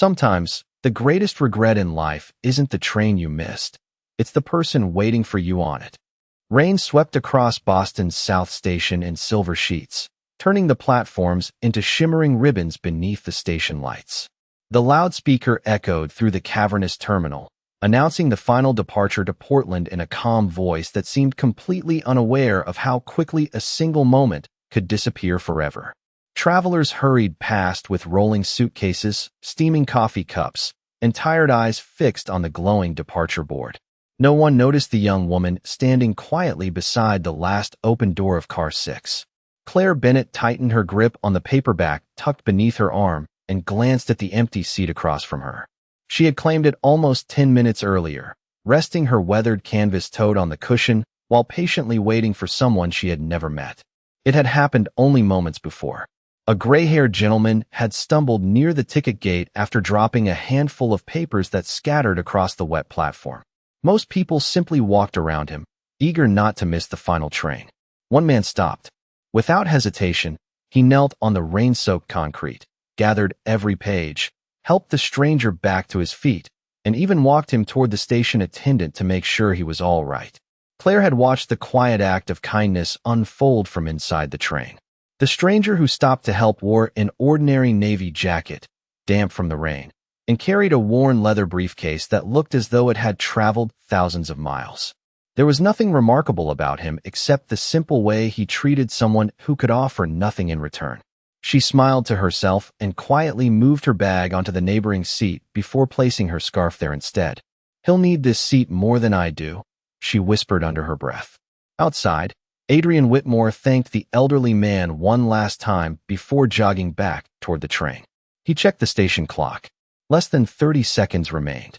Sometimes, the greatest regret in life isn't the train you missed. It's the person waiting for you on it. Rain swept across Boston's South Station in silver sheets, turning the platforms into shimmering ribbons beneath the station lights. The loudspeaker echoed through the cavernous terminal, announcing the final departure to Portland in a calm voice that seemed completely unaware of how quickly a single moment could disappear forever. Travelers hurried past with rolling suitcases, steaming coffee cups, and tired eyes fixed on the glowing departure board. No one noticed the young woman standing quietly beside the last open door of Car 6. Claire Bennett tightened her grip on the paperback tucked beneath her arm and glanced at the empty seat across from her. She had claimed it almost 10 minutes earlier, resting her weathered canvas tote on the cushion while patiently waiting for someone she had never met. It had happened only moments before. A gray-haired gentleman had stumbled near the ticket gate after dropping a handful of papers that scattered across the wet platform. Most people simply walked around him, eager not to miss the final train. One man stopped. Without hesitation, he knelt on the rain-soaked concrete, gathered every page, helped the stranger back to his feet, and even walked him toward the station attendant to make sure he was all right. Claire had watched the quiet act of kindness unfold from inside the train. The stranger who stopped to help wore an ordinary navy jacket, damp from the rain, and carried a worn leather briefcase that looked as though it had traveled thousands of miles. There was nothing remarkable about him except the simple way he treated someone who could offer nothing in return. She smiled to herself and quietly moved her bag onto the neighboring seat before placing her scarf there instead. "He'll need this seat more than I do," she whispered under her breath. Outside, Adrian Whitmore thanked the elderly man one last time before jogging back toward the train. He checked the station clock. Less than 30 seconds remained.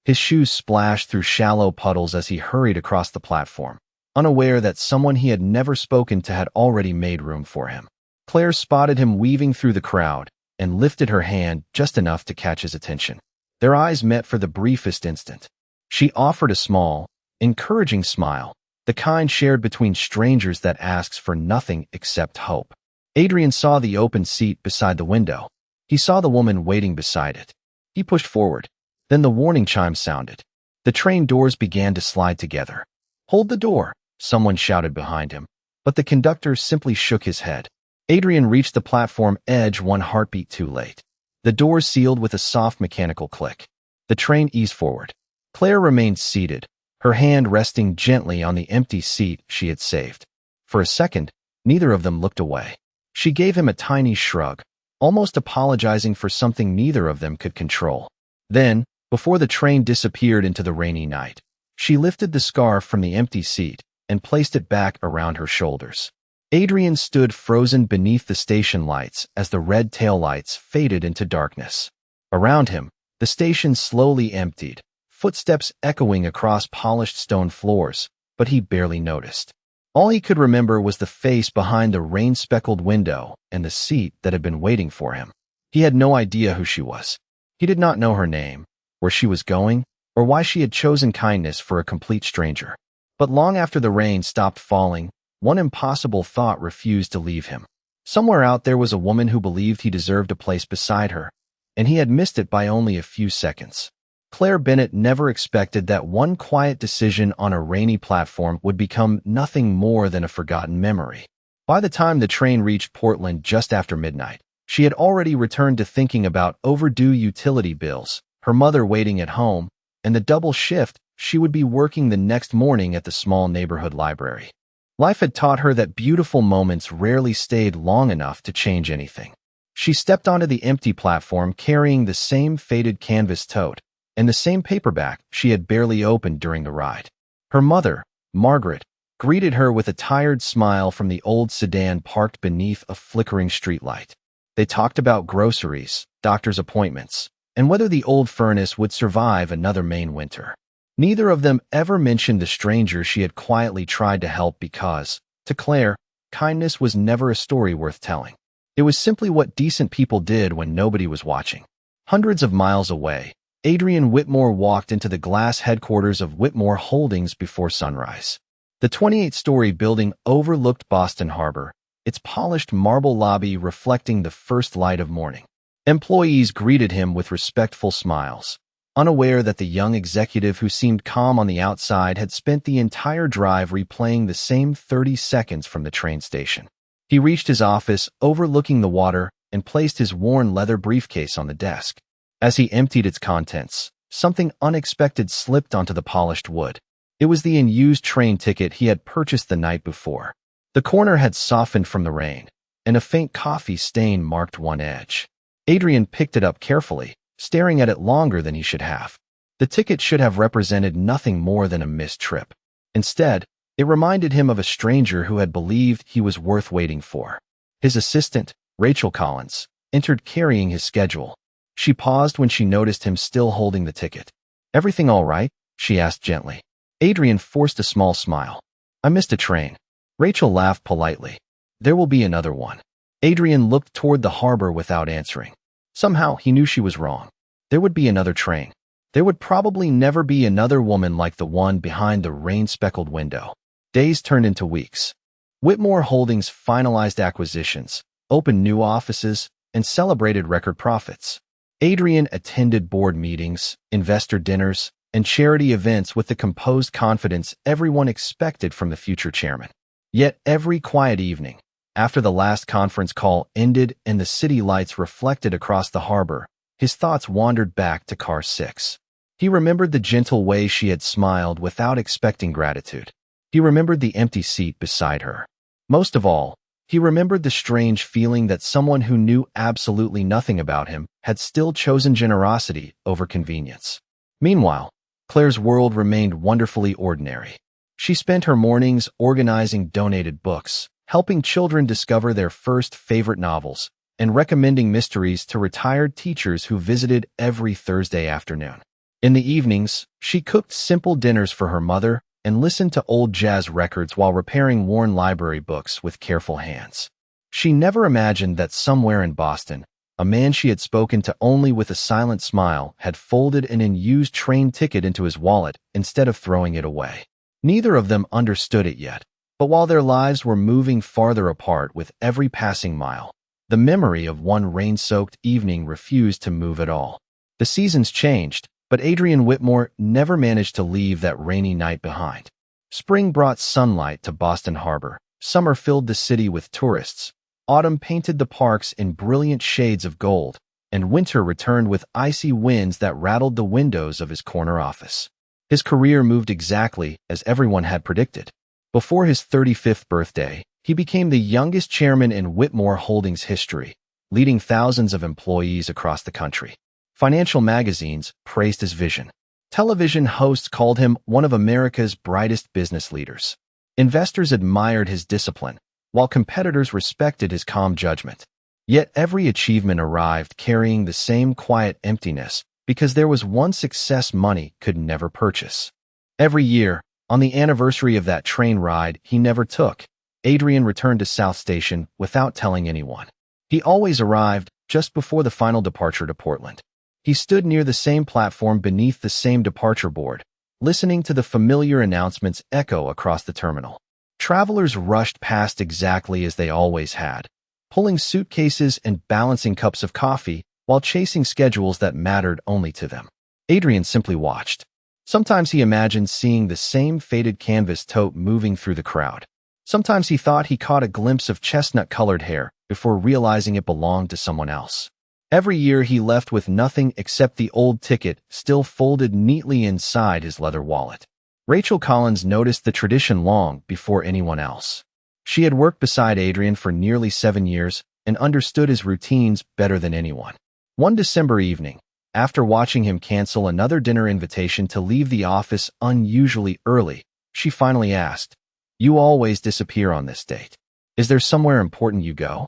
His shoes splashed through shallow puddles as he hurried across the platform, unaware that someone he had never spoken to had already made room for him. Claire spotted him weaving through the crowd and lifted her hand just enough to catch his attention. Their eyes met for the briefest instant. She offered a small, encouraging smile, the kind shared between strangers that asks for nothing except hope. Adrian saw the open seat beside the window. He saw the woman waiting beside it. He pushed forward. Then the warning chime sounded. The train doors began to slide together. "Hold the door," someone shouted behind him, but the conductor simply shook his head. Adrian reached the platform edge one heartbeat too late. The doors sealed with a soft mechanical click. The train eased forward. Claire remained seated, her hand resting gently on the empty seat she had saved. For a second, neither of them looked away. She gave him a tiny shrug, almost apologizing for something neither of them could control. Then, before the train disappeared into the rainy night, she lifted the scarf from the empty seat and placed it back around her shoulders. Adrian stood frozen beneath the station lights as the red taillights faded into darkness. Around him, the station slowly emptied, footsteps echoing across polished stone floors, but he barely noticed. All he could remember was the face behind the rain-speckled window and the seat that had been waiting for him. He had no idea who she was. He did not know her name, where she was going, or why she had chosen kindness for a complete stranger. But long after the rain stopped falling, one impossible thought refused to leave him. Somewhere out there was a woman who believed he deserved a place beside her, and he had missed it by only a few seconds. Claire Bennett never expected that one quiet decision on a rainy platform would become nothing more than a forgotten memory. By the time the train reached Portland just after midnight, she had already returned to thinking about overdue utility bills, her mother waiting at home, and the double shift she would be working the next morning at the small neighborhood library. Life had taught her that beautiful moments rarely stayed long enough to change anything. She stepped onto the empty platform carrying the same faded canvas tote and the same paperback she had barely opened during the ride. Her mother, Margaret, greeted her with a tired smile from the old sedan parked beneath a flickering streetlight. They talked about groceries, doctor's appointments, and whether the old furnace would survive another Maine winter. Neither of them ever mentioned the stranger she had quietly tried to help because, to Claire, kindness was never a story worth telling. It was simply what decent people did when nobody was watching. Hundreds of miles away, Adrian Whitmore walked into the glass headquarters of Whitmore Holdings before sunrise. The 28-story building overlooked Boston Harbor, its polished marble lobby reflecting the first light of morning. Employees greeted him with respectful smiles, unaware that the young executive who seemed calm on the outside had spent the entire drive replaying the same 30 seconds from the train station. He reached his office, overlooking the water, and placed his worn leather briefcase on the desk. As he emptied its contents, something unexpected slipped onto the polished wood. It was the unused train ticket he had purchased the night before. The corner had softened from the rain, and a faint coffee stain marked one edge. Adrian picked it up carefully, staring at it longer than he should have. The ticket should have represented nothing more than a missed trip. Instead, it reminded him of a stranger who had believed he was worth waiting for. His assistant, Rachel Collins, entered carrying his schedule. She paused when she noticed him still holding the ticket. "Everything all right?" she asked gently. Adrian forced a small smile. "I missed a train." Rachel laughed politely. "There will be another one." Adrian looked toward the harbor without answering. Somehow, he knew she was wrong. There would be another train. There would probably never be another woman like the one behind the rain-speckled window. Days turned into weeks. Whitmore Holdings finalized acquisitions, opened new offices, and celebrated record profits. Adrian attended board meetings, investor dinners, and charity events with the composed confidence everyone expected from the future chairman. Yet every quiet evening, after the last conference call ended and the city lights reflected across the harbor, his thoughts wandered back to Car 6. He remembered the gentle way she had smiled without expecting gratitude. He remembered the empty seat beside her. Most of all, he remembered the strange feeling that someone who knew absolutely nothing about him had still chosen generosity over convenience. Meanwhile, Claire's world remained wonderfully ordinary. She spent her mornings organizing donated books, helping children discover their first favorite novels, and recommending mysteries to retired teachers who visited every Thursday afternoon. In the evenings, she cooked simple dinners for her mother and listened to old jazz records while repairing worn library books with careful hands. She never imagined that somewhere in Boston, a man she had spoken to only with a silent smile had folded an unused train ticket into his wallet instead of throwing it away. Neither of them understood it yet, but while their lives were moving farther apart with every passing mile, the memory of one rain-soaked evening refused to move at all. The seasons changed, but Adrian Whitmore never managed to leave that rainy night behind. Spring brought sunlight to Boston Harbor, summer filled the city with tourists, autumn painted the parks in brilliant shades of gold, and winter returned with icy winds that rattled the windows of his corner office. His career moved exactly as everyone had predicted. Before his 35th birthday, he became the youngest chairman in Whitmore Holdings history, leading thousands of employees across the country. Financial magazines praised his vision. Television hosts called him one of America's brightest business leaders. Investors admired his discipline, while competitors respected his calm judgment. Yet every achievement arrived carrying the same quiet emptiness because there was one success money could never purchase. Every year, on the anniversary of that train ride he never took, Adrian returned to South Station without telling anyone. He always arrived just before the final departure to Portland. He stood near the same platform beneath the same departure board, listening to the familiar announcements echo across the terminal. Travelers rushed past exactly as they always had, pulling suitcases and balancing cups of coffee while chasing schedules that mattered only to them. Adrian simply watched. Sometimes he imagined seeing the same faded canvas tote moving through the crowd. Sometimes he thought he caught a glimpse of chestnut-colored hair before realizing it belonged to someone else. Every year he left with nothing except the old ticket still folded neatly inside his leather wallet. Rachel Collins noticed the tradition long before anyone else. She had worked beside Adrian for nearly 7 years and understood his routines better than anyone. One December evening, after watching him cancel another dinner invitation to leave the office unusually early, she finally asked, "You always disappear on this date. Is there somewhere important you go?"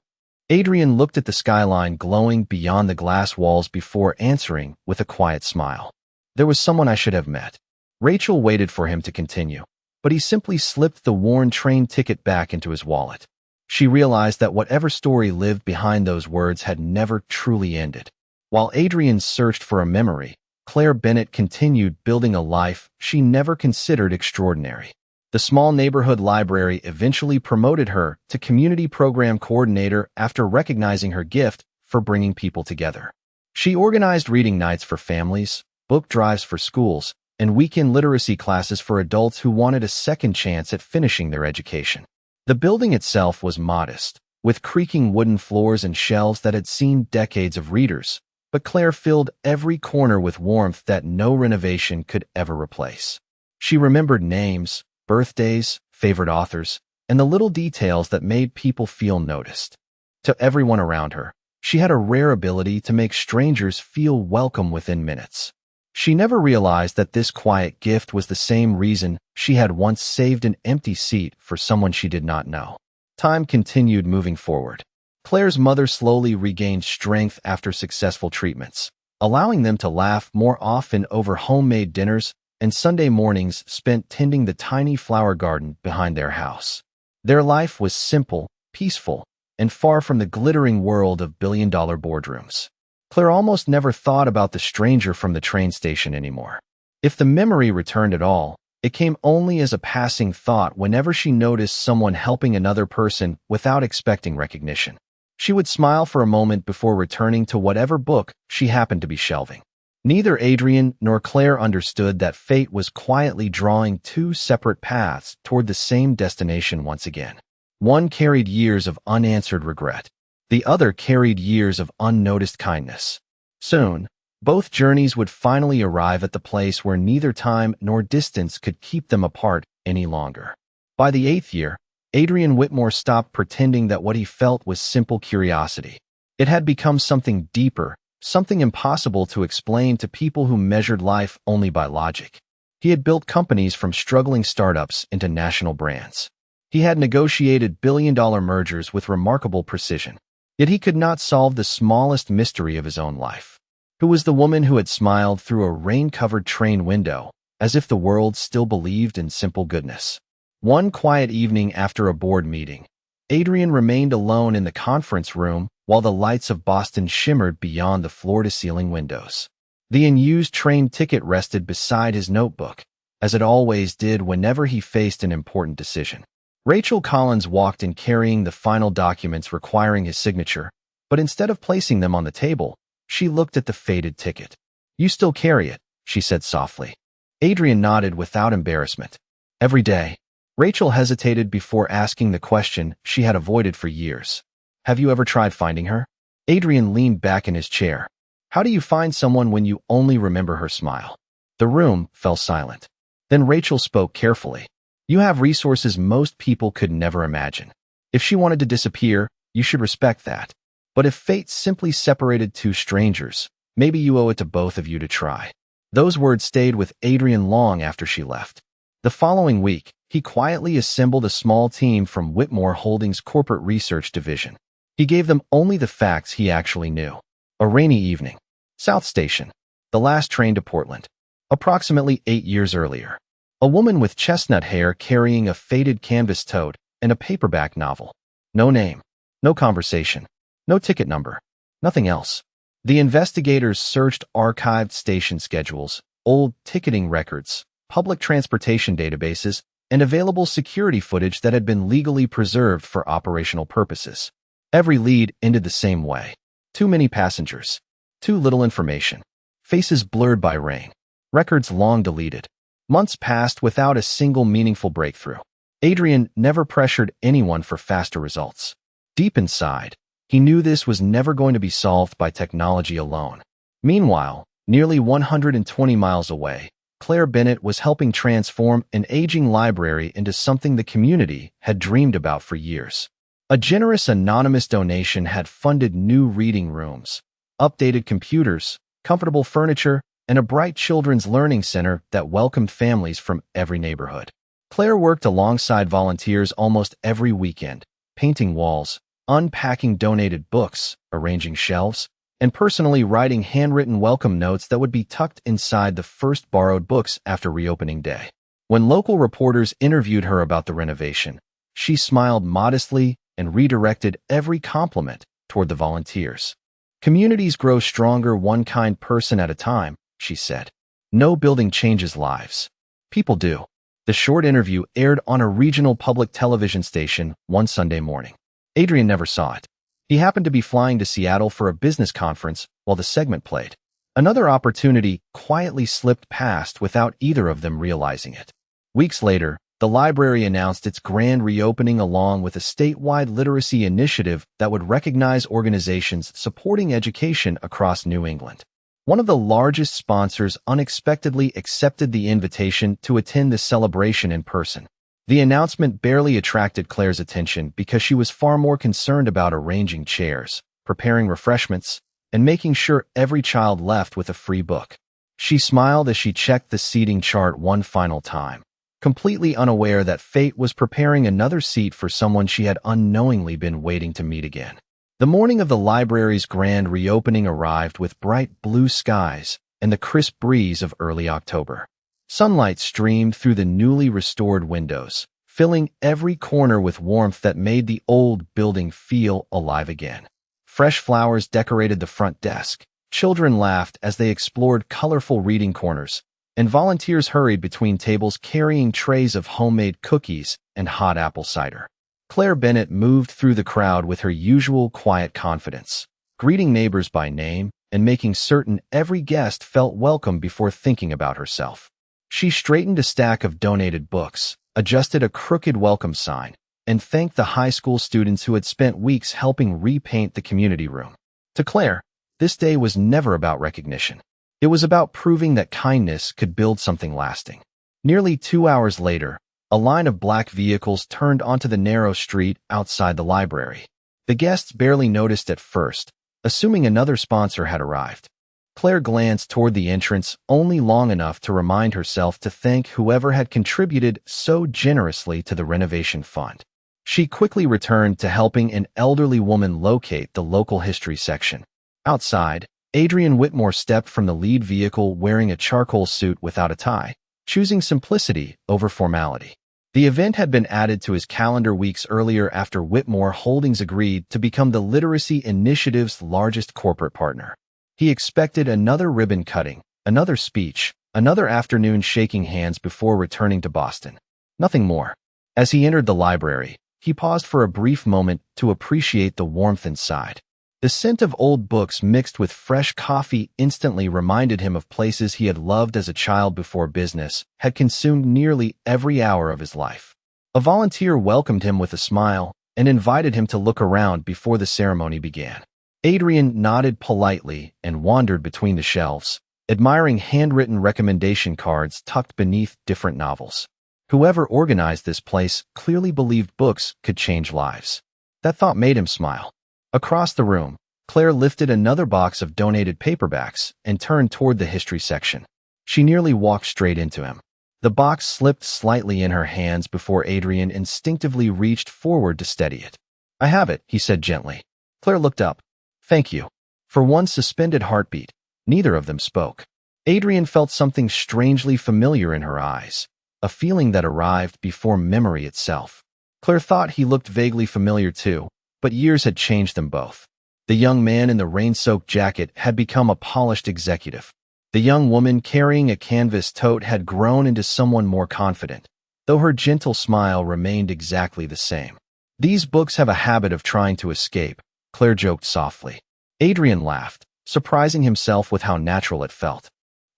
Adrian looked at the skyline glowing beyond the glass walls before answering with a quiet smile. "There was someone I should have met." Rachel waited for him to continue, but he simply slipped the worn train ticket back into his wallet. She realized that whatever story lived behind those words had never truly ended. While Adrian searched for a memory, Claire Bennett continued building a life she never considered extraordinary. The small neighborhood library eventually promoted her to community program coordinator after recognizing her gift for bringing people together. She organized reading nights for families, book drives for schools, and weekend literacy classes for adults who wanted a second chance at finishing their education. The building itself was modest, with creaking wooden floors and shelves that had seen decades of readers, but Claire filled every corner with warmth that no renovation could ever replace. She remembered names, birthdays, favorite authors, and the little details that made people feel noticed. To everyone around her, she had a rare ability to make strangers feel welcome within minutes. She never realized that this quiet gift was the same reason she had once saved an empty seat for someone she did not know. Time continued moving forward. Claire's mother slowly regained strength after successful treatments, allowing them to laugh more often over homemade dinners and Sunday mornings spent tending the tiny flower garden behind their house. Their life was simple, peaceful, and far from the glittering world of billion-dollar boardrooms. Claire almost never thought about the stranger from the train station anymore. If the memory returned at all, it came only as a passing thought whenever she noticed someone helping another person without expecting recognition. She would smile for a moment before returning to whatever book she happened to be shelving. Neither Adrian nor Claire understood that fate was quietly drawing two separate paths toward the same destination once again. One carried years of unanswered regret. The other carried years of unnoticed kindness. Soon, both journeys would finally arrive at the place where neither time nor distance could keep them apart any longer. By the 8th year, Adrian Whitmore stopped pretending that what he felt was simple curiosity. It had become something deeper, something impossible to explain to people who measured life only by logic. He had built companies from struggling startups into national brands. He had negotiated billion-dollar mergers with remarkable precision. Yet he could not solve the smallest mystery of his own life. Who was the woman who had smiled through a rain-covered train window, as if the world still believed in simple goodness? One quiet evening after a board meeting, Adrian remained alone in the conference room while the lights of Boston shimmered beyond the floor-to-ceiling windows. The unused train ticket rested beside his notebook, as it always did whenever he faced an important decision. Rachel Collins walked in carrying the final documents requiring his signature, but instead of placing them on the table, she looked at the faded ticket. "You still carry it," she said softly. Adrian nodded without embarrassment. "Every day." Rachel hesitated before asking the question she had avoided for years. "Have you ever tried finding her?" Adrian leaned back in his chair. "How do you find someone when you only remember her smile?" The room fell silent. Then Rachel spoke carefully. "You have resources most people could never imagine. If she wanted to disappear, you should respect that. But if fate simply separated two strangers, maybe you owe it to both of you to try." Those words stayed with Adrian long after she left. The following week, he quietly assembled a small team from Whitmore Holdings' corporate research division. He gave them only the facts he actually knew. A rainy evening. South Station. The last train to Portland. Approximately 8 years earlier. A woman with chestnut hair carrying a faded canvas tote and a paperback novel. No name. No conversation. No ticket number. Nothing else. The investigators searched archived station schedules, old ticketing records, public transportation databases, and available security footage that had been legally preserved for operational purposes. Every lead ended the same way. Too many passengers. Too little information. Faces blurred by rain. Records long deleted. Months passed without a single meaningful breakthrough. Adrian never pressured anyone for faster results. Deep inside, he knew this was never going to be solved by technology alone. Meanwhile, nearly 120 miles away, Claire Bennett was helping transform an aging library into something the community had dreamed about for years. A generous anonymous donation had funded new reading rooms, updated computers, comfortable furniture, and a bright children's learning center that welcomed families from every neighborhood. Claire worked alongside volunteers almost every weekend, painting walls, unpacking donated books, arranging shelves, and personally writing handwritten welcome notes that would be tucked inside the first borrowed books after reopening day. When local reporters interviewed her about the renovation, she smiled modestly and redirected every compliment toward the volunteers. "Communities grow stronger one kind person at a time," she said. "No building changes lives. People do." The short interview aired on a regional public television station one Sunday morning. Adrian never saw it. He happened to be flying to Seattle for a business conference while the segment played. Another opportunity quietly slipped past without either of them realizing it. Weeks later, the library announced its grand reopening along with a statewide literacy initiative that would recognize organizations supporting education across New England. One of the largest sponsors unexpectedly accepted the invitation to attend the celebration in person. The announcement barely attracted Claire's attention because she was far more concerned about arranging chairs, preparing refreshments, and making sure every child left with a free book. She smiled as she checked the seating chart one final time, completely unaware that fate was preparing another seat for someone she had unknowingly been waiting to meet again. The morning of the library's grand reopening arrived with bright blue skies and the crisp breeze of early October. Sunlight streamed through the newly restored windows, filling every corner with warmth that made the old building feel alive again. Fresh flowers decorated the front desk. Children laughed as they explored colorful reading corners, and volunteers hurried between tables carrying trays of homemade cookies and hot apple cider. Claire Bennett moved through the crowd with her usual quiet confidence, greeting neighbors by name and making certain every guest felt welcome before thinking about herself. She straightened a stack of donated books, adjusted a crooked welcome sign, and thanked the high school students who had spent weeks helping repaint the community room. To Claire, this day was never about recognition. It was about proving that kindness could build something lasting. Nearly 2 hours later, a line of black vehicles turned onto the narrow street outside the library. The guests barely noticed at first, assuming another sponsor had arrived. Claire glanced toward the entrance only long enough to remind herself to thank whoever had contributed so generously to the renovation fund. She quickly returned to helping an elderly woman locate the local history section. Outside, Adrian Whitmore stepped from the lead vehicle wearing a charcoal suit without a tie, choosing simplicity over formality. The event had been added to his calendar weeks earlier after Whitmore Holdings agreed to become the Literacy Initiative's largest corporate partner. He expected another ribbon cutting, another speech, another afternoon shaking hands before returning to Boston. Nothing more. As he entered the library, he paused for a brief moment to appreciate the warmth inside. The scent of old books mixed with fresh coffee instantly reminded him of places he had loved as a child before business had consumed nearly every hour of his life. A volunteer welcomed him with a smile and invited him to look around before the ceremony began. Adrian nodded politely and wandered between the shelves, admiring handwritten recommendation cards tucked beneath different novels. Whoever organized this place clearly believed books could change lives. That thought made him smile. Across the room, Claire lifted another box of donated paperbacks and turned toward the history section. She nearly walked straight into him. The box slipped slightly in her hands before Adrian instinctively reached forward to steady it. "I have it," he said gently. Claire looked up. "Thank you." For one suspended heartbeat, neither of them spoke. Adrian felt something strangely familiar in her eyes, a feeling that arrived before memory itself. Claire thought he looked vaguely familiar too, but years had changed them both. The young man in the rain-soaked jacket had become a polished executive. The young woman carrying a canvas tote had grown into someone more confident, though her gentle smile remained exactly the same. "These books have a habit of trying to escape," Claire joked softly. Adrian laughed, surprising himself with how natural it felt.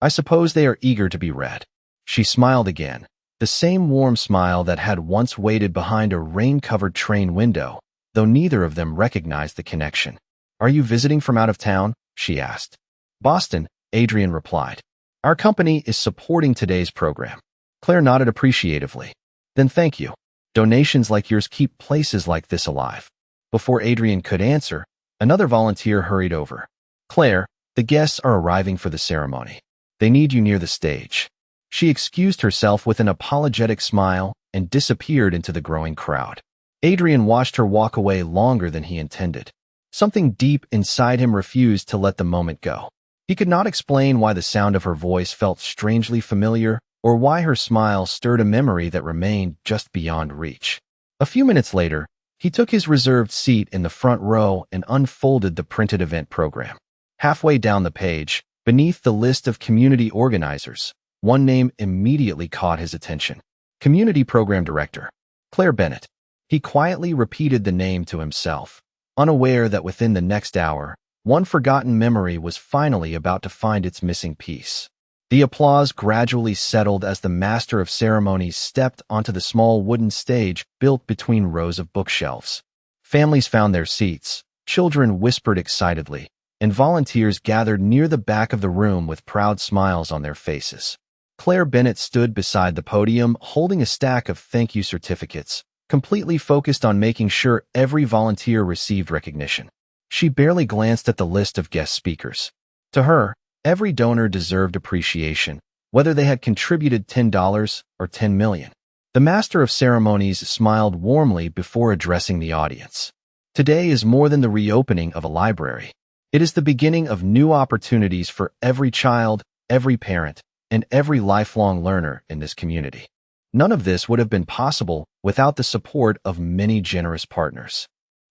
"I suppose they are eager to be read." She smiled again, the same warm smile that had once waited behind a rain-covered train window, though neither of them recognized the connection. "Are you visiting from out of town?" she asked. "Boston," Adrian replied. "Our company is supporting today's program." Claire nodded appreciatively. "Then thank you. Donations like yours keep places like this alive." Before Adrian could answer, another volunteer hurried over. "Claire, the guests are arriving for the ceremony. They need you near the stage." She excused herself with an apologetic smile and disappeared into the growing crowd. Adrian watched her walk away longer than he intended. Something deep inside him refused to let the moment go. He could not explain why the sound of her voice felt strangely familiar or why her smile stirred a memory that remained just beyond reach. A few minutes later, he took his reserved seat in the front row and unfolded the printed event program. Halfway down the page, beneath the list of community organizers, one name immediately caught his attention. Community Program Director, Claire Bennett. He quietly repeated the name to himself, unaware that within the next hour, One forgotten memory was finally about to find its missing piece. The applause gradually settled as the master of ceremonies stepped onto the small wooden stage built between rows of bookshelves. Families found their seats, children whispered excitedly, and volunteers gathered near the back of the room with proud smiles on their faces. Claire Bennett stood beside the podium holding a stack of thank you certificates, completely focused on making sure every volunteer received recognition. She barely glanced at the list of guest speakers. To her, every donor deserved appreciation, whether they had contributed $10 or $10 million. The master of ceremonies smiled warmly before addressing the audience. Today is more than the reopening of a library. It is the beginning of new opportunities for every child, every parent, and every lifelong learner in this community. None of this would have been possible without the support of many generous partners.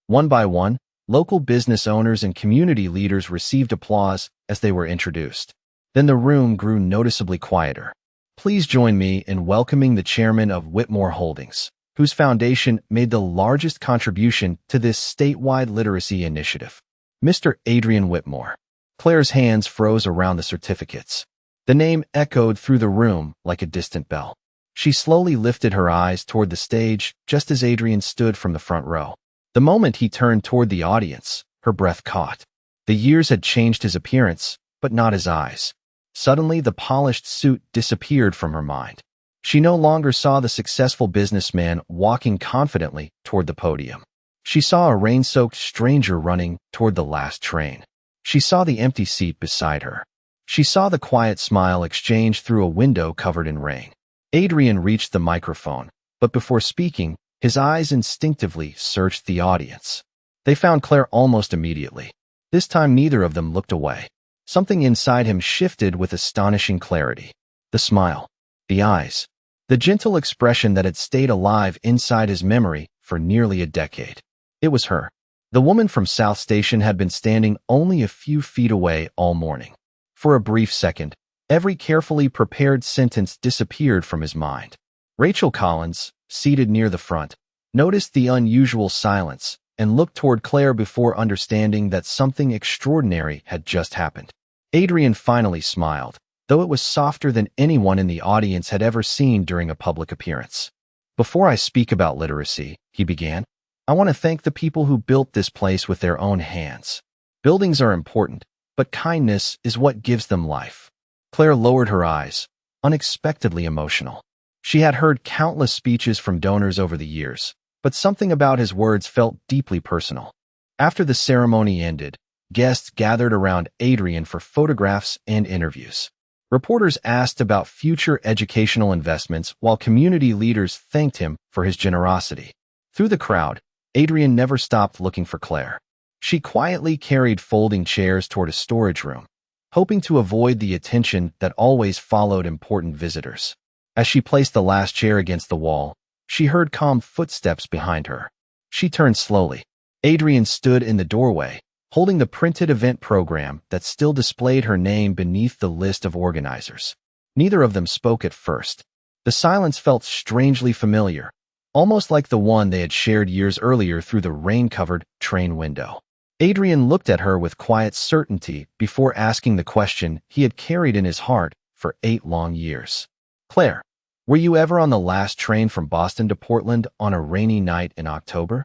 One by one, local business owners and community leaders received applause as they were introduced. Then the room grew noticeably quieter. Please join me in welcoming the chairman of Whitmore Holdings, whose foundation made the largest contribution to this statewide literacy initiative. Mr. Adrian Whitmore. Claire's hands froze around the certificates. The name echoed through the room like a distant bell. She slowly lifted her eyes toward the stage just as Adrian stood from the front row. The moment he turned toward the audience, her breath caught. The years had changed his appearance, but not his eyes. Suddenly, the polished suit disappeared from her mind. She no longer saw the successful businessman walking confidently toward the podium. She saw a rain-soaked stranger running toward the last train. She saw the empty seat beside her. She saw the quiet smile exchanged through a window covered in rain. Adrian reached the microphone, but before speaking, his eyes instinctively searched the audience. They found Claire almost immediately. This time neither of them looked away. Something inside him shifted with astonishing clarity. The smile, the eyes, the gentle expression that had stayed alive inside his memory for nearly a decade. It was her. The woman from South Station had been standing only a few feet away all morning. For a brief second, every carefully prepared sentence disappeared from his mind. Rachel Collins, seated near the front, noticed the unusual silence and looked toward Claire before understanding that something extraordinary had just happened. Adrian finally smiled, though it was softer than anyone in the audience had ever seen during a public appearance. Before I speak about literacy, he began, I want to thank the people who built this place with their own hands. Buildings are important, but kindness is what gives them life. Claire lowered her eyes, unexpectedly emotional. She had heard countless speeches from donors over the years, but something about his words felt deeply personal. After the ceremony ended, guests gathered around Adrian for photographs and interviews. Reporters asked about future educational investments while community leaders thanked him for his generosity. Through the crowd, Adrian never stopped looking for Claire. She quietly carried folding chairs toward a storage room, hoping to avoid the attention that always followed important visitors. As she placed the last chair against the wall, she heard calm footsteps behind her. She turned slowly. Adrian stood in the doorway, holding the printed event program that still displayed her name beneath the list of organizers. Neither of them spoke at first. The silence felt strangely familiar, almost like the one they had shared years earlier through the rain-covered train window. Adrian looked at her with quiet certainty before asking the question he had carried in his heart for 8 long years. Claire, were you ever on the last train from Boston to Portland on a rainy night in October?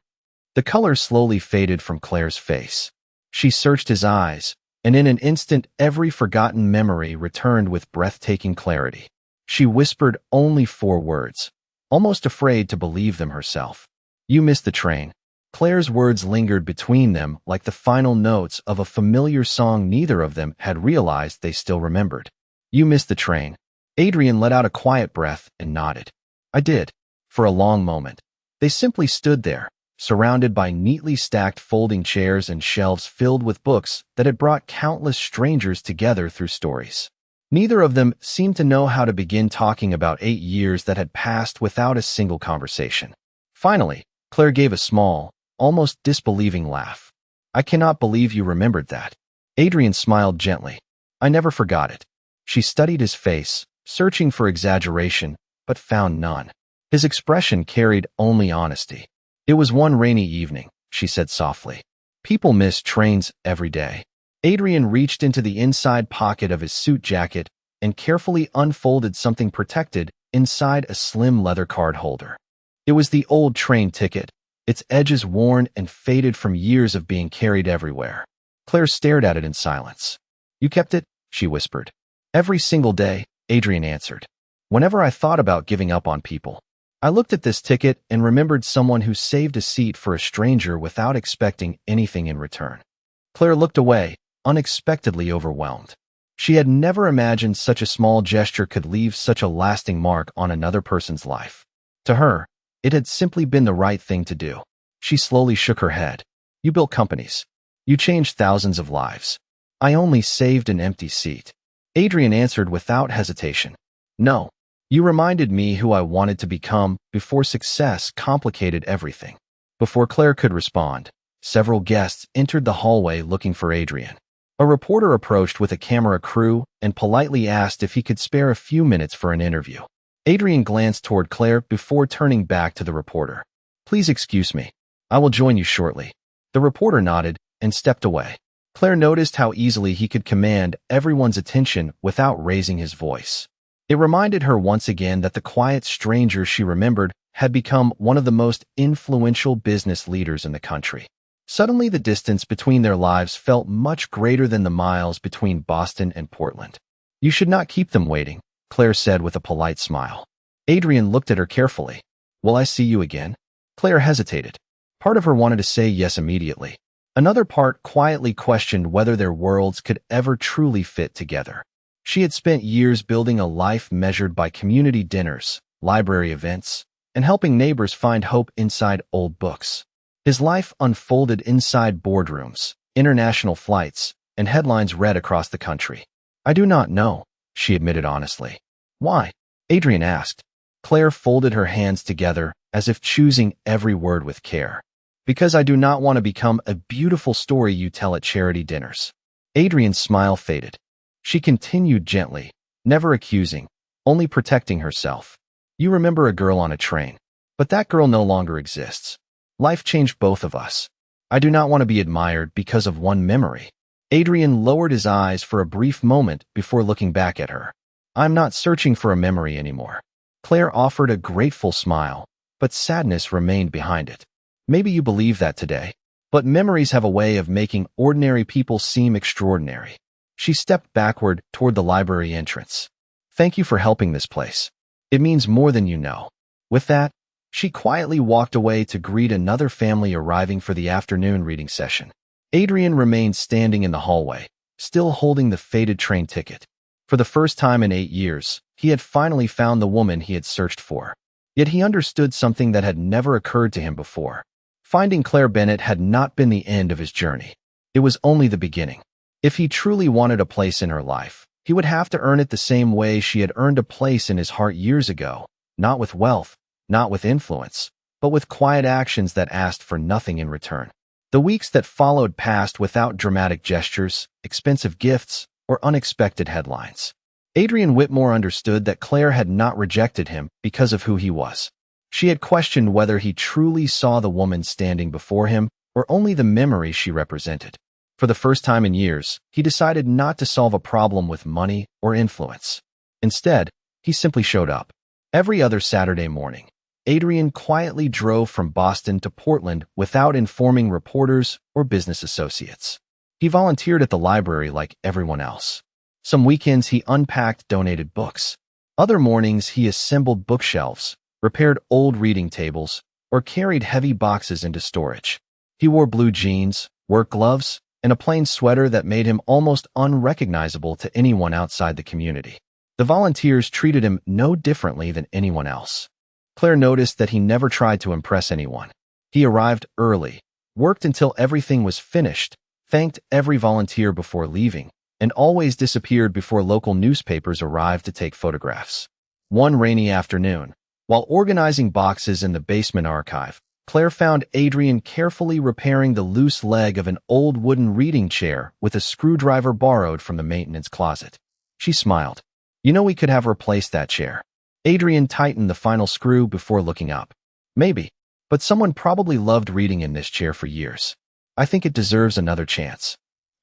The color slowly faded from Claire's face. She searched his eyes, and in an instant every forgotten memory returned with breathtaking clarity. She whispered only 4 words, almost afraid to believe them herself. You missed the train. Claire's words lingered between them like the final notes of a familiar song neither of them had realized they still remembered. You missed the train. Adrian let out a quiet breath and nodded. I did. For a long moment. They simply stood there, surrounded by neatly stacked folding chairs and shelves filled with books that had brought countless strangers together through stories. Neither of them seemed to know how to begin talking about 8 years that had passed without a single conversation. Finally, Claire gave a small, almost disbelieving laugh. I cannot believe you remembered that. Adrian smiled gently. I never forgot it. She studied his face, searching for exaggeration, but found none. His expression carried only honesty. It was one rainy evening, she said softly. People miss trains every day. Adrian reached into the inside pocket of his suit jacket and carefully unfolded something protected inside a slim leather card holder. It was the old train ticket, its edges worn and faded from years of being carried everywhere. Claire stared at it in silence. "You kept it?" she whispered. "Every single day," Adrian answered. "Whenever I thought about giving up on people, I looked at this ticket and remembered someone who saved a seat for a stranger without expecting anything in return." Claire looked away, unexpectedly overwhelmed. She had never imagined such a small gesture could leave such a lasting mark on another person's life. To her, it had simply been the right thing to do. She slowly shook her head. "You built companies. You changed thousands of lives. I only saved an empty seat." Adrian answered without hesitation. "No. You reminded me who I wanted to become before success complicated everything." Before Claire could respond, several guests entered the hallway looking for Adrian. A reporter approached with a camera crew and politely asked if he could spare a few minutes for an interview. Adrian glanced toward Claire before turning back to the reporter. "Please excuse me. I will join you shortly." The reporter nodded and stepped away. Claire noticed how easily he could command everyone's attention without raising his voice. It reminded her once again that the quiet stranger she remembered had become one of the most influential business leaders in the country. Suddenly, the distance between their lives felt much greater than the miles between Boston and Portland. "You should not keep them waiting," Claire said with a polite smile. Adrian looked at her carefully. "Will I see you again?" Claire hesitated. Part of her wanted to say yes immediately. Another part quietly questioned whether their worlds could ever truly fit together. She had spent years building a life measured by community dinners, library events, and helping neighbors find hope inside old books. His life unfolded inside boardrooms, international flights, and headlines read across the country. "I do not know," she admitted honestly. "Why?" Adrian asked. Claire folded her hands together as if choosing every word with care. "Because I do not want to become a beautiful story you tell at charity dinners." Adrian's smile faded. She continued gently, never accusing, only protecting herself. "You remember a girl on a train, but that girl no longer exists. Life changed both of us. I do not want to be admired because of one memory." Adrian lowered his eyes for a brief moment before looking back at her. "I'm not searching for a memory anymore." Claire offered a grateful smile, but sadness remained behind it. "Maybe you believe that today, but memories have a way of making ordinary people seem extraordinary." She stepped backward toward the library entrance. "Thank you for helping this place. It means more than you know." With that, she quietly walked away to greet another family arriving for the afternoon reading session. Adrian remained standing in the hallway, still holding the faded train ticket. For the first time in 8 years, he had finally found the woman he had searched for. Yet he understood something that had never occurred to him before. Finding Claire Bennett had not been the end of his journey. It was only the beginning. If he truly wanted a place in her life, he would have to earn it the same way she had earned a place in his heart years ago, not with wealth, not with influence, but with quiet actions that asked for nothing in return. The weeks that followed passed without dramatic gestures, expensive gifts, or unexpected headlines. Adrian Whitmore understood that Claire had not rejected him because of who he was. She had questioned whether he truly saw the woman standing before him or only the memory she represented. For the first time in years, he decided not to solve a problem with money or influence. Instead, he simply showed up. Every other Saturday morning, Adrian quietly drove from Boston to Portland without informing reporters or business associates. He volunteered at the library like everyone else. Some weekends he unpacked donated books. Other mornings he assembled bookshelves, repaired old reading tables, or carried heavy boxes into storage. He wore blue jeans, work gloves, and a plain sweater that made him almost unrecognizable to anyone outside the community. The volunteers treated him no differently than anyone else. Claire noticed that he never tried to impress anyone. He arrived early, worked until everything was finished, thanked every volunteer before leaving, and always disappeared before local newspapers arrived to take photographs. One rainy afternoon, while organizing boxes in the basement archive, Claire found Adrian carefully repairing the loose leg of an old wooden reading chair with a screwdriver borrowed from the maintenance closet. She smiled. "You know, we could have replaced that chair." Adrian tightened the final screw before looking up. "Maybe, but someone probably loved reading in this chair for years. I think it deserves another chance."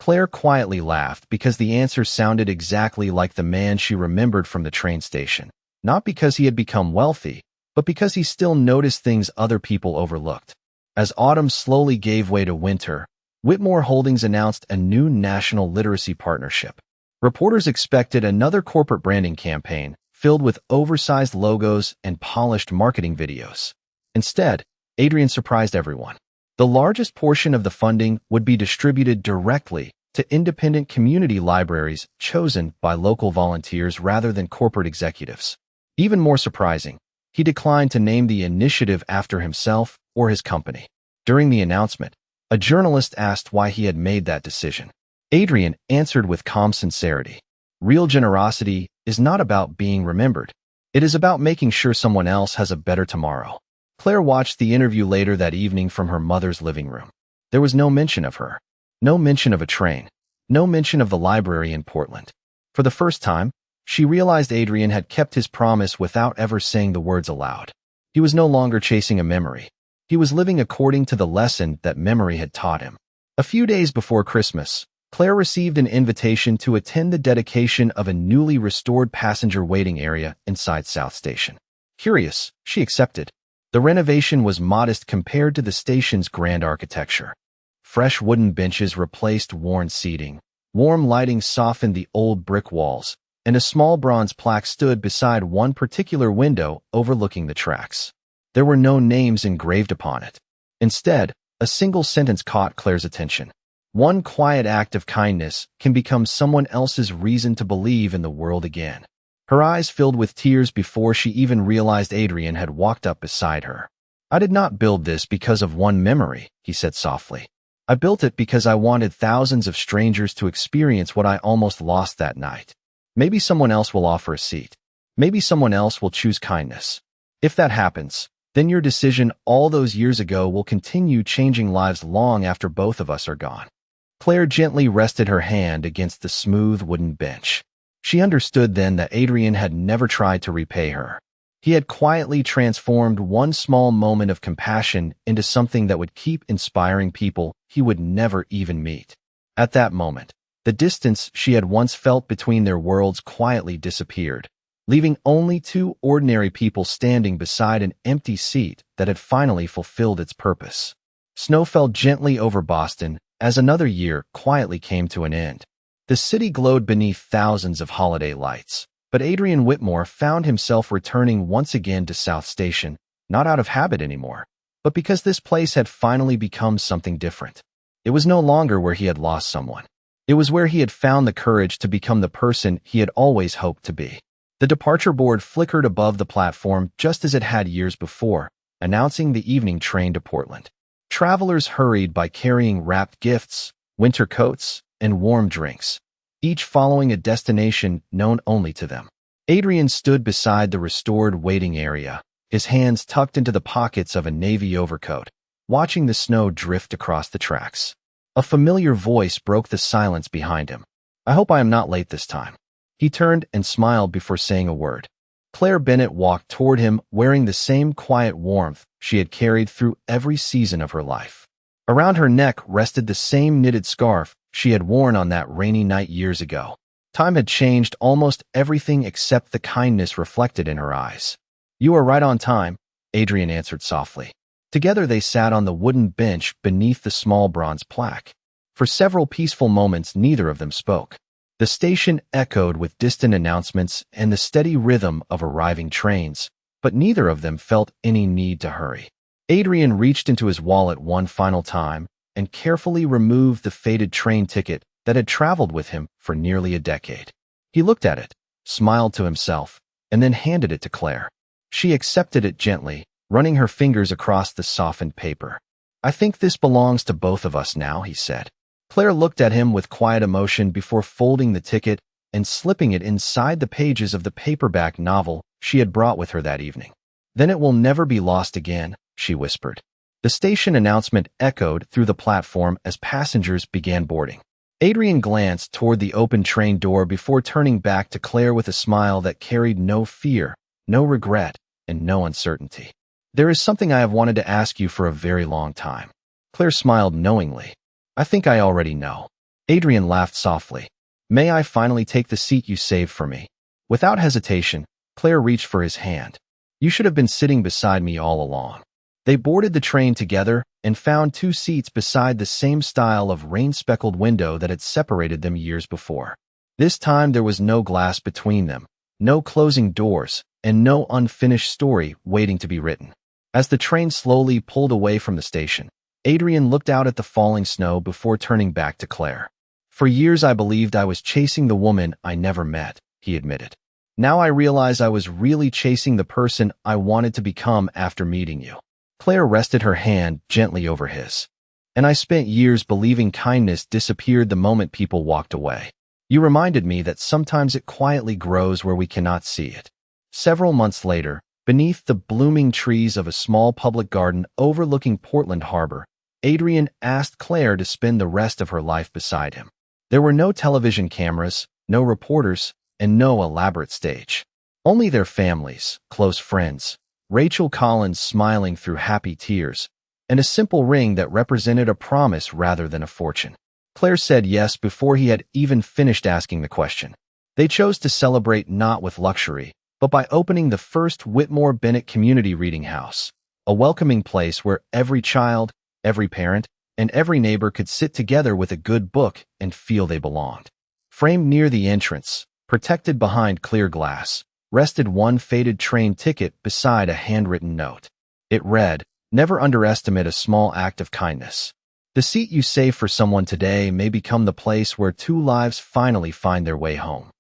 Claire quietly laughed because the answer sounded exactly like the man she remembered from the train station. Not because he had become wealthy, but because he still noticed things other people overlooked. As autumn slowly gave way to winter, Whitmore Holdings announced a new national literacy partnership. Reporters expected another corporate branding campaign filled with oversized logos and polished marketing videos. Instead, Adrian surprised everyone. The largest portion of the funding would be distributed directly to independent community libraries chosen by local volunteers rather than corporate executives. Even more surprising, he declined to name the initiative after himself or his company. During the announcement, a journalist asked why he had made that decision. Adrian answered with calm sincerity. Real generosity is not about being remembered. It is about making sure someone else has a better tomorrow. Claire watched the interview later that evening from her mother's living room. There was no mention of her. No mention of a train. No mention of the library in Portland. For the first time, she realized Adrian had kept his promise without ever saying the words aloud. He was no longer chasing a memory. He was living according to the lesson that memory had taught him. A few days before Christmas, Claire received an invitation to attend the dedication of a newly restored passenger waiting area inside South Station. Curious, she accepted. The renovation was modest compared to the station's grand architecture. Fresh wooden benches replaced worn seating, warm lighting softened the old brick walls, and a small bronze plaque stood beside one particular window overlooking the tracks. There were no names engraved upon it. Instead, a single sentence caught Claire's attention. One quiet act of kindness can become someone else's reason to believe in the world again. Her eyes filled with tears before she even realized Adrian had walked up beside her. I did not build this because of one memory, he said softly. I built it because I wanted thousands of strangers to experience what I almost lost that night. Maybe someone else will offer a seat. Maybe someone else will choose kindness. If that happens, then your decision all those years ago will continue changing lives long after both of us are gone. Claire gently rested her hand against the smooth wooden bench. She understood then that Adrian had never tried to repay her. He had quietly transformed one small moment of compassion into something that would keep inspiring people he would never even meet. At that moment, the distance she had once felt between their worlds quietly disappeared, leaving only two ordinary people standing beside an empty seat that had finally fulfilled its purpose. Snow fell gently over Boston as another year quietly came to an end. The city glowed beneath thousands of holiday lights, but Adrian Whitmore found himself returning once again to South Station, not out of habit anymore, but because this place had finally become something different. It was no longer where he had lost someone. It was where he had found the courage to become the person he had always hoped to be. The departure board flickered above the platform just as it had years before, announcing the evening train to Portland. Travelers hurried by carrying wrapped gifts, winter coats, and warm drinks, each following a destination known only to them. Adrian stood beside the restored waiting area, his hands tucked into the pockets of a navy overcoat, watching the snow drift across the tracks. A familiar voice broke the silence behind him. I hope I am not late this time. He turned and smiled before saying a word. Claire Bennett walked toward him wearing the same quiet warmth she had carried through every season of her life. Around her neck rested the same knitted scarf she had worn on that rainy night years ago. Time had changed almost everything except the kindness reflected in her eyes. You are right on time, Adrian answered softly. Together they sat on the wooden bench beneath the small bronze plaque. For several peaceful moments neither of them spoke. The station echoed with distant announcements and the steady rhythm of arriving trains, but neither of them felt any need to hurry. Adrian reached into his wallet one final time and carefully removed the faded train ticket that had traveled with him for nearly a decade. He looked at it, smiled to himself, and then handed it to Claire. She accepted it gently, running her fingers across the softened paper. I think this belongs to both of us now, he said. Claire looked at him with quiet emotion before folding the ticket and slipping it inside the pages of the paperback novel she had brought with her that evening. Then it will never be lost again, she whispered. The station announcement echoed through the platform as passengers began boarding. Adrian glanced toward the open train door before turning back to Claire with a smile that carried no fear, no regret, and no uncertainty. There is something I have wanted to ask you for a very long time. Claire smiled knowingly. I think I already know. Adrian laughed softly. May I finally take the seat you saved for me? Without hesitation, Claire reached for his hand. You should have been sitting beside me all along. They boarded the train together and found 2 seats beside the same style of rain-speckled window that had separated them years before. This time there was no glass between them, no closing doors, and no unfinished story waiting to be written. As the train slowly pulled away from the station, Adrian looked out at the falling snow before turning back to Claire. For years I believed I was chasing the woman I never met, he admitted. Now I realize I was really chasing the person I wanted to become after meeting you. Claire rested her hand gently over his. And I spent years believing kindness disappeared the moment people walked away. You reminded me that sometimes it quietly grows where we cannot see it. Several months later, beneath the blooming trees of a small public garden overlooking Portland Harbor, Adrian asked Claire to spend the rest of her life beside him. There were no television cameras, no reporters, and no elaborate stage. Only their families, close friends, Rachel Collins smiling through happy tears, and a simple ring that represented a promise rather than a fortune. Claire said yes before he had even finished asking the question. They chose to celebrate not with luxury, but by opening the first Whitmore Bennett Community Reading House, a welcoming place where every child, every parent, and every neighbor could sit together with a good book and feel they belonged. Framed near the entrance, protected behind clear glass, rested one faded train ticket beside a handwritten note. It read, "Never underestimate a small act of kindness. The seat you save for someone today may become the place where 2 lives finally find their way home."